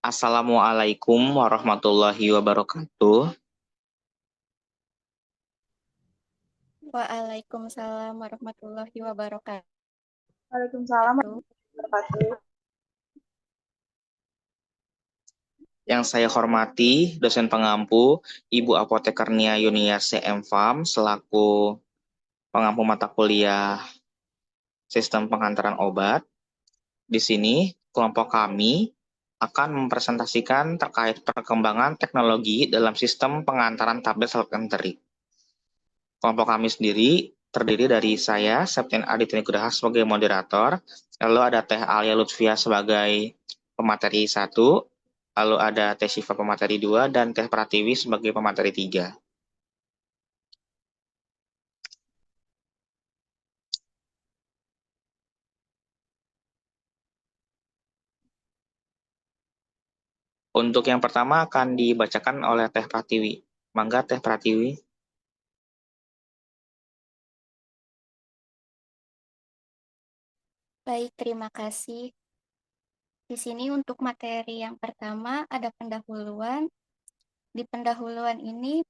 Assalamualaikum warahmatullahi wabarakatuh. Waalaikumsalam warahmatullahi wabarakatuh. Waalaikumsalam warahmatullahi wabarakatuh. Yang saya hormati dosen pengampu Ibu Apoteker Nia Yuniarse M.Farm selaku pengampu mata kuliah Sistem Penghantaran Obat. Di sini kelompok kami akan mempresentasikan terkait perkembangan teknologi dalam sistem pengantaran tablet self-entry. Kelompok kami sendiri terdiri dari saya, Septian Aditya Nugraha sebagai moderator, lalu ada Teh Alia Lutfia sebagai pemateri 1, lalu ada Teh Syifa pemateri 2, dan Teh Pratiwi sebagai pemateri 3. Untuk yang pertama akan dibacakan oleh Teh Pratiwi. Mangga Teh Pratiwi. Baik, terima kasih. Di sini untuk materi yang pertama ada pendahuluan. Di pendahuluan ini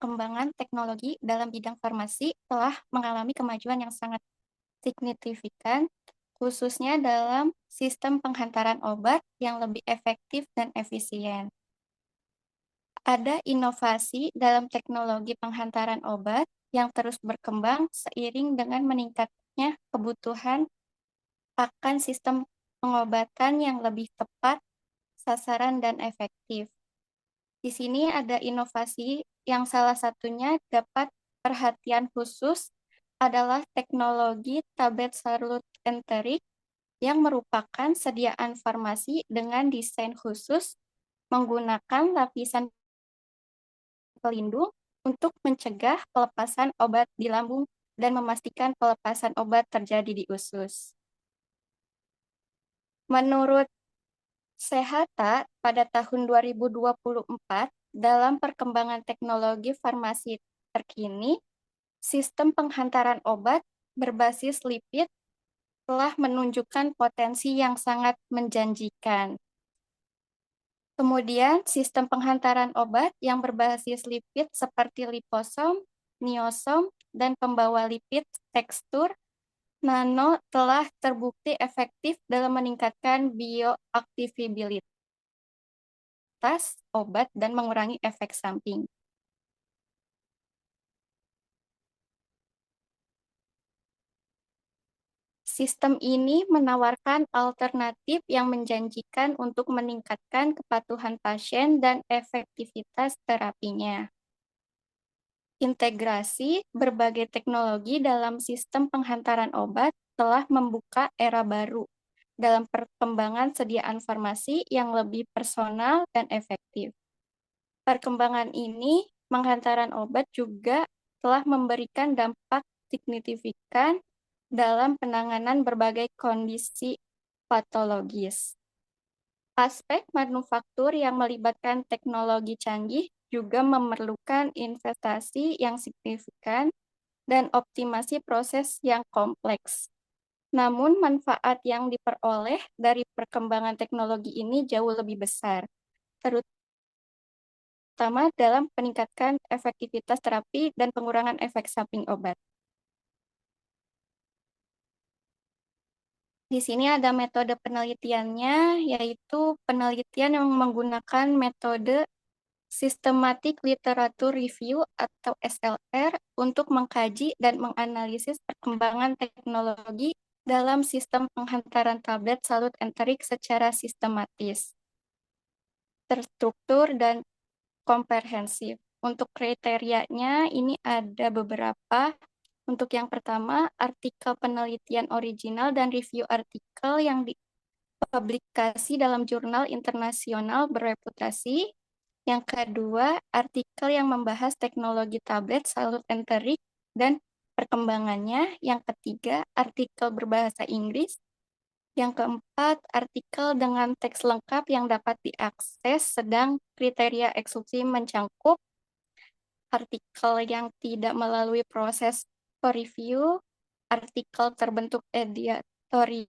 perkembangan teknologi dalam bidang farmasi telah mengalami kemajuan yang sangat signifikan, khususnya dalam sistem penghantaran obat yang lebih efektif dan efisien. Ada inovasi dalam teknologi penghantaran obat yang terus berkembang seiring dengan meningkatnya kebutuhan akan sistem pengobatan yang lebih tepat, sasaran, dan efektif. Di sini ada inovasi yang salah satunya dapat perhatian khusus adalah teknologi tablet salut enterik yang merupakan sediaan farmasi dengan desain khusus menggunakan lapisan pelindung untuk mencegah pelepasan obat di lambung dan memastikan pelepasan obat terjadi di usus. Menurut Sehata pada tahun 2024, dalam perkembangan teknologi farmasi terkini, sistem penghantaran obat berbasis lipid telah menunjukkan potensi yang sangat menjanjikan. Kemudian, sistem penghantaran obat yang berbasis lipid seperti liposom, niosom, dan pembawa lipid tekstur nano telah terbukti efektif dalam meningkatkan bioaktivabilitas obat dan mengurangi efek samping. Sistem ini menawarkan alternatif yang menjanjikan untuk meningkatkan kepatuhan pasien dan efektivitas terapinya. Integrasi berbagai teknologi dalam sistem penghantaran obat telah membuka era baru dalam perkembangan sediaan farmasi yang lebih personal dan efektif. Perkembangan ini, penghantaran obat juga telah memberikan dampak signifikan dalam penanganan berbagai kondisi patologis. Aspek manufaktur yang melibatkan teknologi canggih juga memerlukan investasi yang signifikan dan optimasi proses yang kompleks. Namun, manfaat yang diperoleh dari perkembangan teknologi ini jauh lebih besar, terutama dalam peningkatan efektivitas terapi dan pengurangan efek samping obat. Di sini ada metode penelitiannya, yaitu penelitian yang menggunakan metode Systematic Literature Review atau SLR untuk mengkaji dan menganalisis perkembangan teknologi dalam sistem penghantaran tablet salut enterik secara sistematis, terstruktur, dan komprehensif. Untuk kriterianya ini ada beberapa. Untuk yang pertama, artikel penelitian original dan review artikel yang dipublikasi dalam jurnal internasional bereputasi. Yang kedua, artikel yang membahas teknologi tablet salut enterik dan perkembangannya. Yang ketiga, artikel berbahasa Inggris. Yang keempat, artikel dengan teks lengkap yang dapat diakses, sedang kriteria eksklusi mencakup artikel yang tidak melalui proses review, artikel terbentuk editorial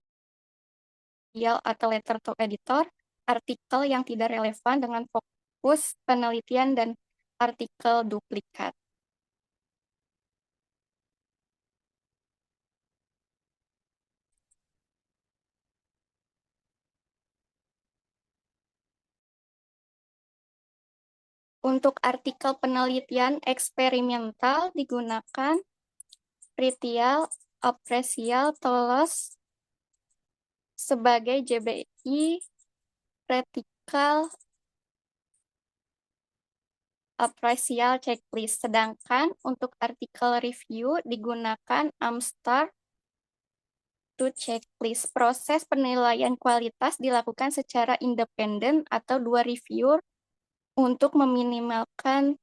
atau letter to editor, artikel yang tidak relevan dengan fokus penelitian dan artikel duplikat. Untuk artikel penelitian eksperimental digunakan Ritial Apresial Tools sebagai JBI Practical Appraisal Checklist, sedangkan untuk artikel review digunakan Amstar to Checklist. Proses penilaian kualitas dilakukan secara independen atau dua reviewer untuk meminimalkan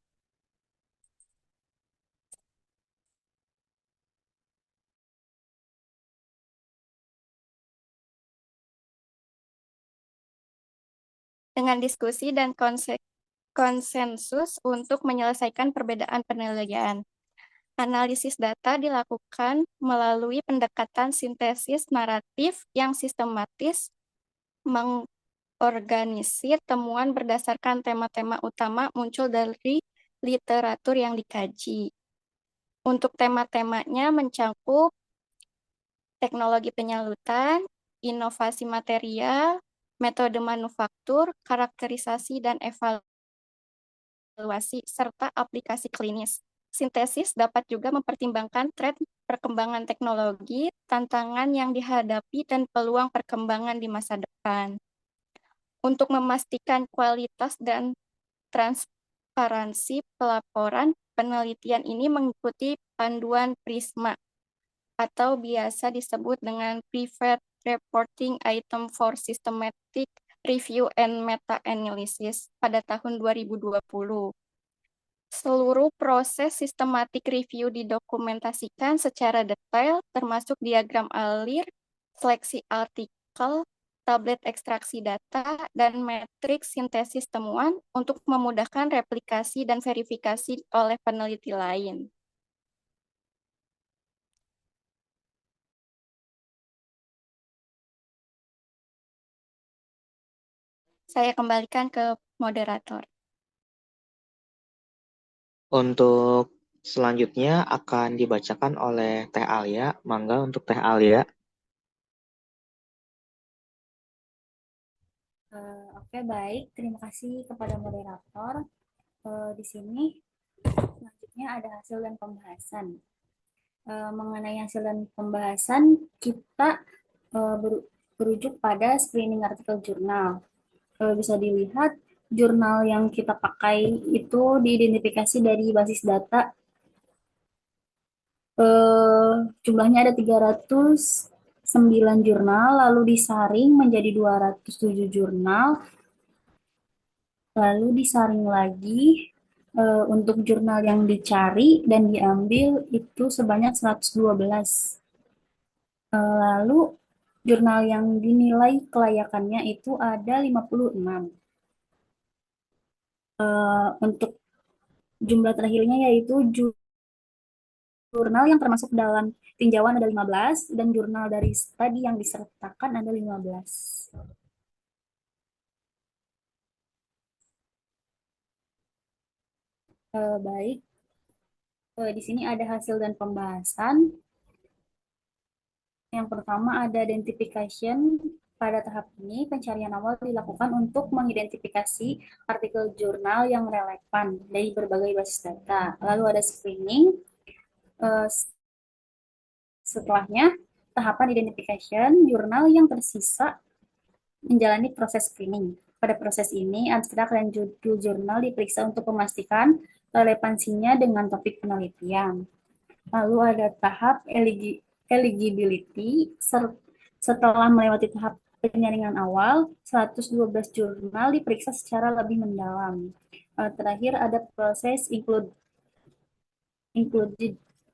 dengan diskusi dan konsensus untuk menyelesaikan perbedaan penilaian. Analisis data dilakukan melalui pendekatan sintesis naratif yang sistematis, mengorganisir temuan berdasarkan tema-tema utama muncul dari literatur yang dikaji. Untuk tema-temanya mencakup teknologi penyaluran, inovasi material, metode manufaktur, karakterisasi dan evaluasi, serta aplikasi klinis. Sintesis dapat juga mempertimbangkan tren perkembangan teknologi, tantangan yang dihadapi, dan peluang perkembangan di masa depan. Untuk memastikan kualitas dan transparansi pelaporan, penelitian ini mengikuti panduan PRISMA atau biasa disebut dengan Preferred Reporting Item for Systematic Review and Meta-Analysis pada tahun 2020. Seluruh proses sistematik review didokumentasikan secara detail, termasuk diagram alir, seleksi artikel, tablet ekstraksi data, dan matriks sintesis temuan untuk memudahkan replikasi dan verifikasi oleh peneliti lain. Saya kembalikan ke moderator. Untuk selanjutnya akan dibacakan oleh Teh Alia. Mangga untuk Teh Alia. Oke, baik. Terima kasih kepada moderator. Di sini selanjutnya ada hasil dan pembahasan. Mengenai hasil dan pembahasan, kita berujuk pada screening artikel jurnal. Bisa dilihat, jurnal yang kita pakai itu diidentifikasi dari basis data. Jumlahnya ada 309 jurnal, lalu disaring menjadi 207 jurnal, lalu disaring lagi untuk jurnal yang dicari dan diambil itu sebanyak 112. Lalu jurnal yang dinilai kelayakannya itu ada 56. Untuk jumlah terakhirnya yaitu jurnal yang termasuk dalam tinjauan ada 15 dan jurnal dari studi yang disertakan ada 15. Baik. Di sini ada hasil dan pembahasan. Yang pertama ada identification. Pada tahap ini, pencarian awal dilakukan untuk mengidentifikasi artikel jurnal yang relevan dari berbagai basis data. Lalu ada screening. Setelahnya, tahapan identification, jurnal yang tersisa menjalani proses screening. Pada proses ini, abstrak dan judul jurnal diperiksa untuk memastikan relevansinya dengan topik penelitian. Lalu ada tahap eligibility. Setelah melewati tahap penyaringan awal, 112 jurnal diperiksa secara lebih mendalam. Terakhir ada proses included.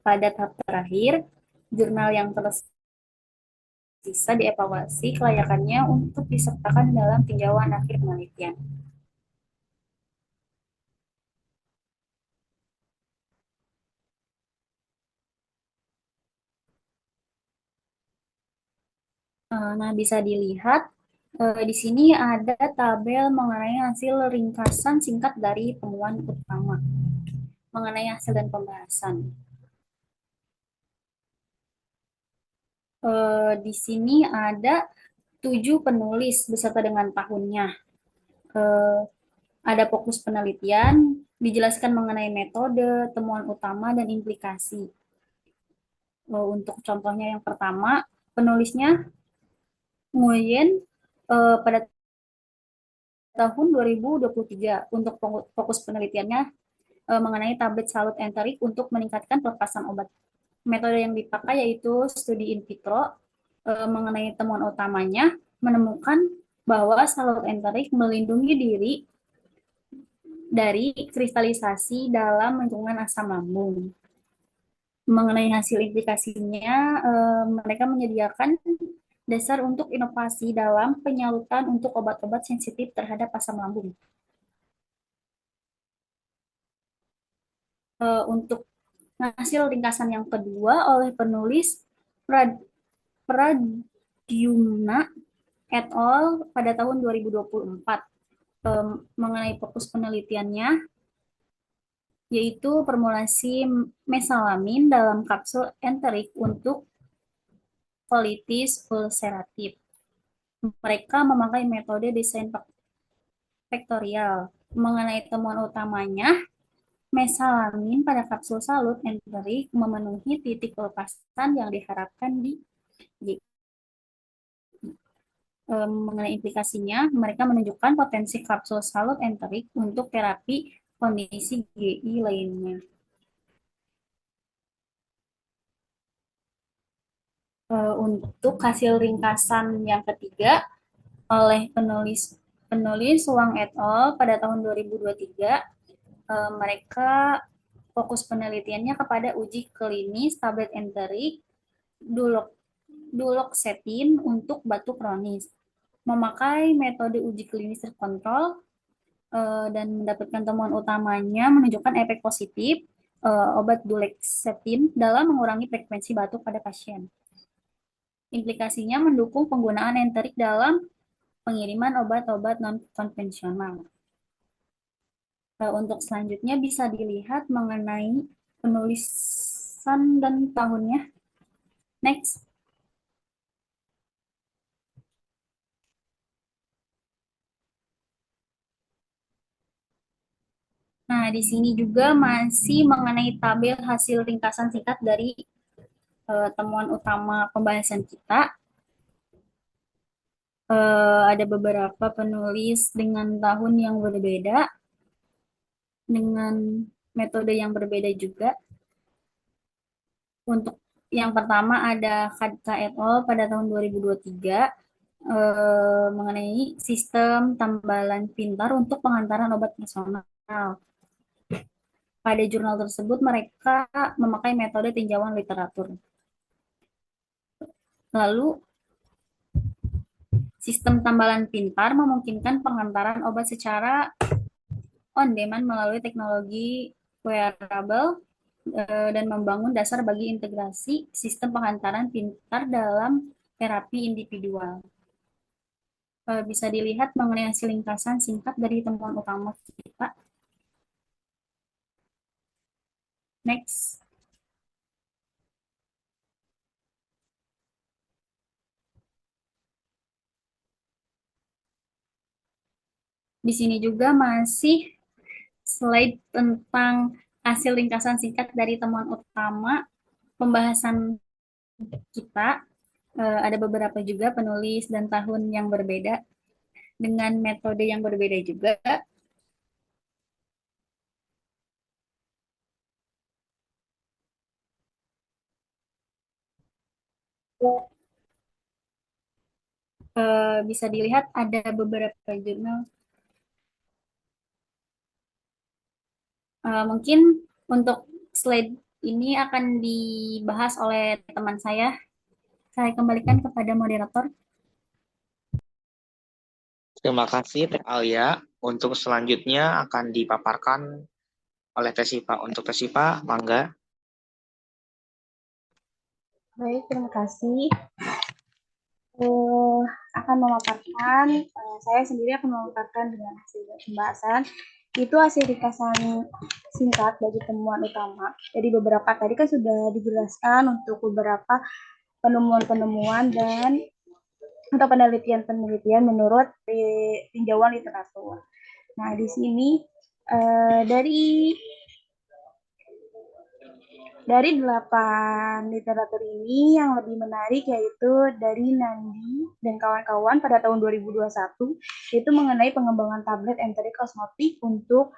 Pada tahap terakhir, jurnal yang tersisa dievaluasi kelayakannya untuk disertakan dalam tinjauan akhir penelitian. Nah, bisa dilihat Di sini ada tabel mengenai hasil ringkasan singkat dari temuan utama mengenai hasil dan pembahasan. Di sini ada 7 penulis beserta dengan tahunnya. Eh, ada fokus penelitian, dijelaskan mengenai metode, temuan utama, dan implikasi. Untuk contohnya yang pertama, penulisnya Nguyen pada tahun 2023 untuk fokus penelitiannya mengenai tablet salut enterik untuk meningkatkan pelepasan obat. Metode yang dipakai yaitu studi in vitro. Mengenai temuan utamanya menemukan bahwa salut enterik melindungi diri dari kristalisasi dalam lingkungan asam lambung. Mengenai hasil implikasinya, mereka menyediakan dasar untuk inovasi dalam penyaluran untuk obat-obat sensitif terhadap asam lambung. Untuk hasil ringkasan yang kedua oleh penulis Pradyumna et al. Pada tahun 2024 mengenai fokus penelitiannya yaitu formulasi mesalamin dalam kapsul enterik untuk colitis ulceratif. Mereka memakai metode desain vektorial. Mengenai temuan utamanya, mesalamin pada kapsul salut enterik memenuhi titik pelepasan yang diharapkan di mengenai implikasinya, mereka menunjukkan potensi kapsul salut enterik untuk terapi kondisi GI lainnya. Untuk hasil ringkasan yang ketiga oleh penulis Wang et al. Pada tahun 2023, mereka fokus penelitiannya kepada uji klinis tablet enterik duloxetin untuk batuk kronis. Memakai metode uji klinis terkontrol dan mendapatkan temuan utamanya menunjukkan efek positif obat duloxetin dalam mengurangi frekuensi batuk pada pasien. Implikasinya mendukung penggunaan enterik dalam pengiriman obat-obat non-konvensional. Untuk selanjutnya bisa dilihat mengenai penulisan dan tahunnya. Next. Nah, di sini juga masih mengenai tabel hasil ringkasan singkat dari temuan utama pembahasan kita. Ada beberapa penulis dengan tahun yang berbeda, dengan metode yang berbeda juga. Untuk yang pertama ada Khadka et al. Pada tahun 2023 mengenai sistem tambalan pintar untuk pengantaran obat personal. Pada jurnal tersebut mereka memakai metode tinjauan literatur. Lalu sistem tambalan pintar memungkinkan pengantaran obat secara on demand melalui teknologi wearable dan membangun dasar bagi integrasi sistem pengantaran pintar dalam terapi individual. Bisa dilihat mengenai hasil ringkasan singkat dari temuan utama kita. Next. Di sini juga masih slide tentang hasil ringkasan singkat dari temuan utama pembahasan kita. Ada beberapa juga penulis dan tahun yang berbeda dengan metode yang berbeda juga. Bisa dilihat ada beberapa jurnal. Mungkin untuk slide ini akan dibahas oleh teman saya. Saya kembalikan kepada moderator. Terima kasih Teh Alia. Untuk selanjutnya akan dipaparkan oleh Tesipa. Untuk Tesipa, mangga. Baik, terima kasih. eh, akan memaparkan, saya sendiri akan memaparkan dengan hasil pembahasan. Itu hasil ringkasan singkat dari temuan utama. Jadi beberapa tadi kan sudah dijelaskan untuk beberapa penemuan-penemuan dan atau penelitian-penelitian menurut tinjauan literatur. Nah, di sini dari 8 literatur ini yang lebih menarik yaitu dari Nandi dan kawan-kawan pada tahun 2021 yaitu mengenai pengembangan tablet enterik osmotik untuk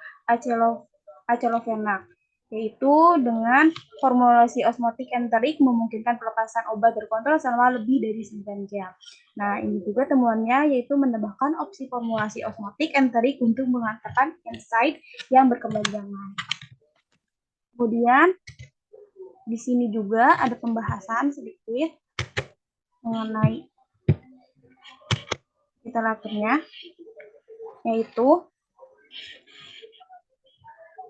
aceclofenac, yaitu dengan formulasi osmotik enterik memungkinkan pelepasan obat terkontrol selama lebih dari 9 jam. Nah, ini juga temuannya yaitu menambahkan opsi formulasi osmotik enterik untuk mengantarkan insight yang berkepanjangan. Kemudian di sini juga ada pembahasan sedikit mengenai literaturnya, yaitu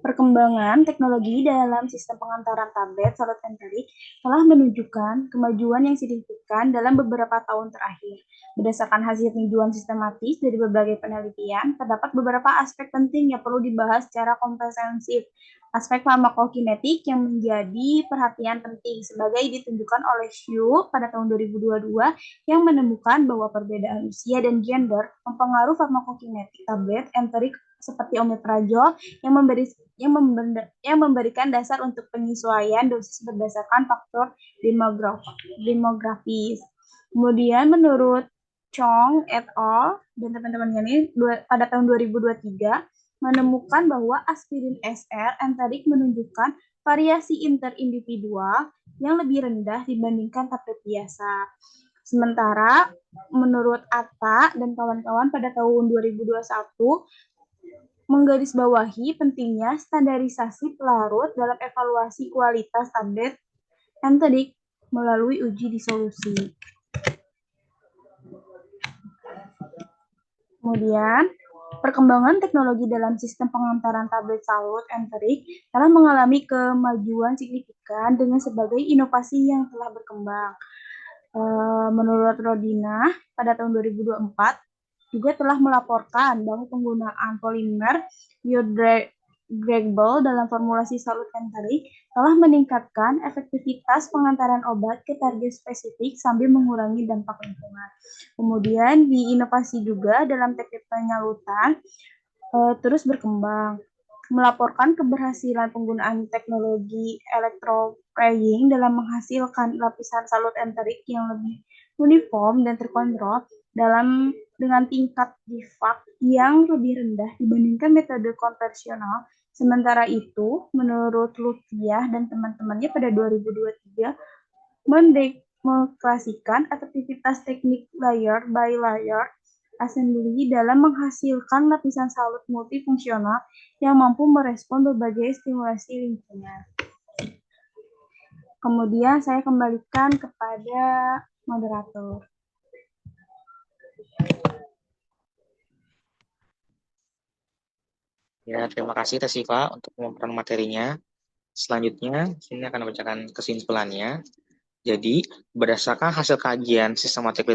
perkembangan teknologi dalam sistem pengantaran tablet solid enterik telah menunjukkan kemajuan yang signifikan dalam beberapa tahun terakhir. Berdasarkan hasil tinjauan sistematis dari berbagai penelitian, terdapat beberapa aspek penting yang perlu dibahas secara komprehensif. Aspek farmakokinetik yang menjadi perhatian penting sebagai ditunjukkan oleh Xu pada tahun 2022 yang menemukan bahwa perbedaan usia dan gender mempengaruhi farmakokinetik tablet enterik seperti omeprazol yang memberikan dasar untuk penyesuaian dosis berdasarkan faktor demografis. Kemudian menurut Chong et al. Dan teman-temannya ini pada tahun 2023 menemukan bahwa aspirin SR enterik menunjukkan variasi interindividual yang lebih rendah dibandingkan tablet biasa. Sementara menurut Atta dan kawan-kawan pada tahun 2021 menggarisbawahi pentingnya standarisasi pelarut dalam evaluasi kualitas tablet enterik melalui uji disolusi. Kemudian, perkembangan teknologi dalam sistem pengantaran tablet solid enterik telah mengalami kemajuan signifikan dengan sebagai inovasi yang telah berkembang. Menurut Rodina, pada tahun 2024, juga telah melaporkan bahwa penggunaan polimer biodegradable dalam formulasi solid enterik telah meningkatkan efektivitas pengantaran obat ke target spesifik sambil mengurangi dampak lingkungan. Kemudian diinovasi juga dalam teknik penyalutan terus berkembang, melaporkan keberhasilan penggunaan teknologi electroporing dalam menghasilkan lapisan salut enterik yang lebih uniform dan terkontrol dengan tingkat defect yang lebih rendah dibandingkan metode konvensional. Sementara itu, menurut Lutfiah dan teman-temannya pada 2023 mendeklarasikan efektivitas teknik layer by layer assembly dalam menghasilkan lapisan salut multifungsional yang mampu merespon berbagai stimulasi lingkungan. Kemudian saya kembalikan kepada moderator. Ya, terima kasih Tesiva untuk pemaparan materinya. Selanjutnya, sini akan membacakan kesimpulannya. Jadi, berdasarkan hasil kajian sistematik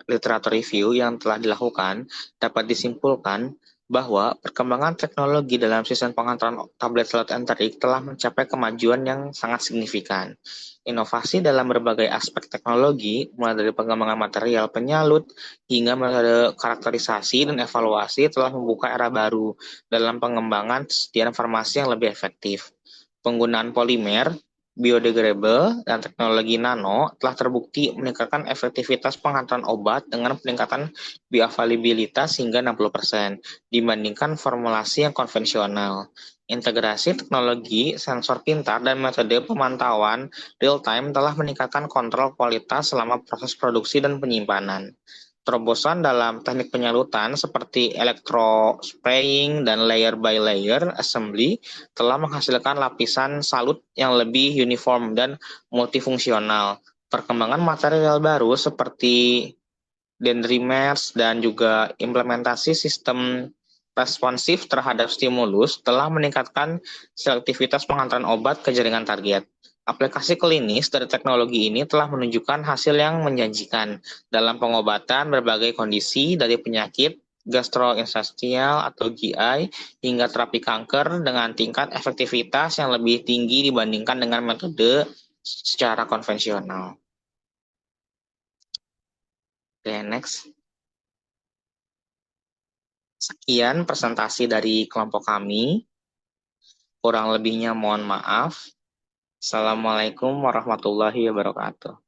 literatur review yang telah dilakukan, dapat disimpulkan bahwa perkembangan teknologi dalam sistem pengantaran tablet solid enterik telah mencapai kemajuan yang sangat signifikan. Inovasi dalam berbagai aspek teknologi, mulai dari pengembangan material penyalut hingga metode karakterisasi dan evaluasi telah membuka era baru dalam pengembangan kesediaan farmasi yang lebih efektif. Penggunaan polimer, biodegradable, dan teknologi nano telah terbukti meningkatkan efektivitas pengantaran obat dengan peningkatan bioavailabilitas hingga 60% dibandingkan formulasi yang konvensional. Integrasi teknologi sensor pintar dan metode pemantauan real-time telah meningkatkan kontrol kualitas selama proses produksi dan penyimpanan. Terobosan dalam teknik penyalutan seperti electrospraying dan layer by layer assembly telah menghasilkan lapisan salut yang lebih uniform dan multifungsional. Perkembangan material baru seperti dendrimers dan juga implementasi sistem responsif terhadap stimulus telah meningkatkan selektivitas pengantaran obat ke jaringan target. Aplikasi klinis dari teknologi ini telah menunjukkan hasil yang menjanjikan dalam pengobatan berbagai kondisi dari penyakit gastrointestinal atau GI hingga terapi kanker dengan tingkat efektivitas yang lebih tinggi dibandingkan dengan metode secara konvensional. Oke, next. Sekian presentasi dari kelompok kami. Kurang lebihnya mohon maaf. Assalamualaikum warahmatullahi wabarakatuh.